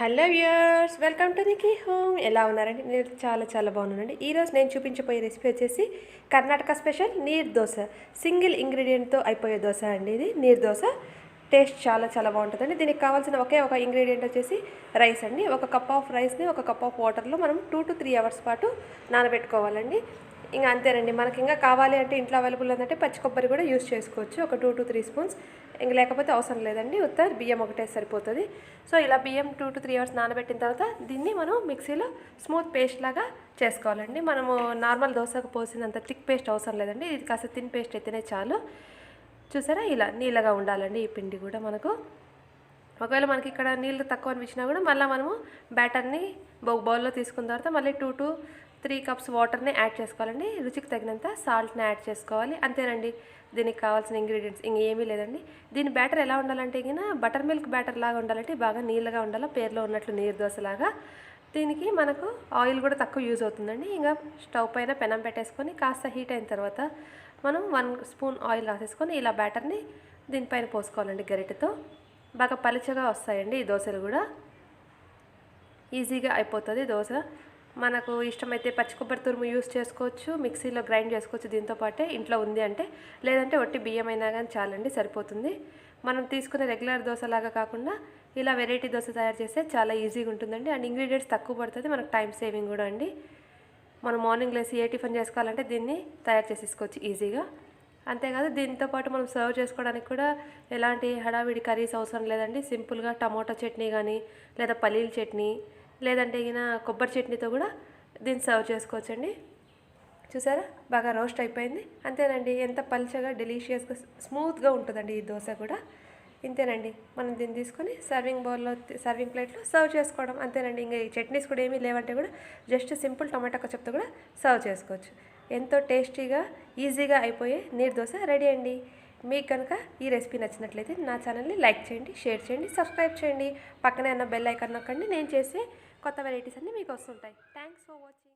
Hello viewers, welcome to నికి home. ఎలా ఉన్నారండి? నేను చాలా బాగున్నానండి. ఈరోజు నేను చూపించబోయే రెసిపీ వచ్చేసి కర్ణాటక స్పెషల్ నీర్ దోశ. సింగిల్ ఇంగ్రీడియంట్తో అయిపోయే దోశ అండి ఇది. నీర్ దోశ టేస్ట్ చాలా బాగుంటుందండి. దీనికి కావాల్సిన ఒకే ఒక ఇంగ్రీడియంట్ వచ్చేసి రైస్ అండి. ఒక కప్ ఆఫ్ రైస్ని ఒక కప్ ఆఫ్ వాటర్లో మనం 2 to 3 అవర్స్ పాటు నానబెట్టుకోవాలండి. ఇంకా అంతేనండి. మనకి ఇంకా కావాలి అంటే ఇంట్లో అవైలబుల్ ఉందంటే పచ్చి కొబ్బరి కూడా యూస్ చేసుకోవచ్చు, ఒక 2 to 3 స్పూన్స్. ఇంక లేకపోతే అవసరం లేదండి, ఉత్త బియ్యం ఒకటే సరిపోతుంది. సో ఇలా బియ్యం 2 to 3 అవర్స్ నానబెట్టిన తర్వాత దీన్ని మనం మిక్సీలో స్మూత్ పేస్ట్ లాగా చేసుకోవాలండి. మనము నార్మల్ దోశకు పోసినంత థిక్ పేస్ట్ అవసరం లేదండి, ఇది కాస్త థిన్ పేస్ట్ అయితేనే చాలు. చూసారా, ఇలా నీళ్ళగా ఉండాలండి ఈ పిండి కూడా మనకు. ఒకవేళ మనకి ఇక్కడ నీళ్ళు తక్కువ అనిపించినా కూడా మళ్ళీ మనము బ్యాటర్ని బౌల్లో తీసుకున్న తర్వాత మళ్ళీ 2 to 3 cups వాటర్ని యాడ్ చేసుకోవాలండి. రుచికి తగినంత సాల్ట్ని యాడ్ చేసుకోవాలి. అంతేనండి, దీనికి కావాల్సిన ఇంగ్రీడియంట్స్ ఇంకేమీ లేదండి. దీని బ్యాటర్ ఎలా ఉండాలంటే ఇక బటర్ మిల్క్ బ్యాటర్ లాగా ఉండాలంటే బాగా నీళ్ళగా ఉండాలి, పేరులో ఉన్నట్లు నీరు దోశలాగా. దీనికి మనకు ఆయిల్ కూడా తక్కువ యూజ్ అవుతుందండి. ఇంకా స్టవ్ పైన పెనం పెట్టేసుకొని కాస్త హీట్ అయిన తర్వాత మనం 1 స్పూన్ ఆయిల్ రాసేసుకొని ఇలా బ్యాటర్ని దీనిపైన పోసుకోవాలండి గరిటెతో. బాగా పలుచగా వస్తాయండి ఈ దోశలు కూడా, ఈజీగా అయిపోతుంది దోశ. మనకు ఇష్టమైతే పచ్చి కొబ్బరి తురుము యూస్ చేసుకోవచ్చు, మిక్సీలో గ్రైండ్ చేసుకోవచ్చు దీంతో పాటే ఇంట్లో ఉంది అంటే. లేదంటే ఒట్టి బియ్యం అయినా కానీ చాలండి, సరిపోతుంది. మనం తీసుకునే రెగ్యులర్ దోశలాగా కాకుండా ఇలా వెరైటీ దోశ తయారు చేస్తే చాలా ఈజీగా ఉంటుందండి. అండ్ ఇంగ్రీడియంట్స్ తక్కువ పడుతుంది, మనకు టైం సేవింగ్ కూడా అండి. మనం మార్నింగ్ లేసి ఏ టిఫిన్ చేసుకోవాలంటే దీన్ని తయారు చేసేసుకోవచ్చు ఈజీగా. అంతేకాదు దీంతో పాటు మనం సర్వ్ చేసుకోవడానికి కూడా ఎలాంటి హడావిడి కర్రీస్ అవసరం లేదండి. సింపుల్గా టమాటో చట్నీ కానీ లేదా పల్లీల చట్నీ లేదంటే కొబ్బరి చట్నీతో కూడా దీన్ని సర్వ్ చేసుకోవచ్చండి. చూసారా, బాగా రోస్ట్ అయిపోయింది. అంతేనండి, ఎంత పల్చగా డెలీషియస్గా స్మూత్గా ఉంటుందండి ఈ దోశ కూడా. ఇంతేనండి, మనం దీన్ని తీసుకొని సర్వింగ్ ప్లేట్లో సర్వ్ చేసుకోవడం అంతేనండి. ఇంకా ఈ చట్నీస్ కూడా ఏమీ లేవంటే కూడా జస్ట్ సింపుల్ టమాటా కచప్తో కూడా సర్వ్ చేసుకోవచ్చు. ఎంతో టేస్టీగా ఈజీగా అయిపోయే నీరు దోశ రెడీ అండి. మీకు కనుక ఈ రెసిపీ నచ్చినట్లయితే నా ఛానల్ని లైక్ చేయండి, షేర్ చేయండి, సబ్స్క్రైబ్ చేయండి. పక్కనే ఉన్న బెల్ ఐకాన్ నొక్కండి, నేను చేసే కొత్త వెరైటీస్ అన్నీ మీకు వస్తుంటాయి. Thanks for watching.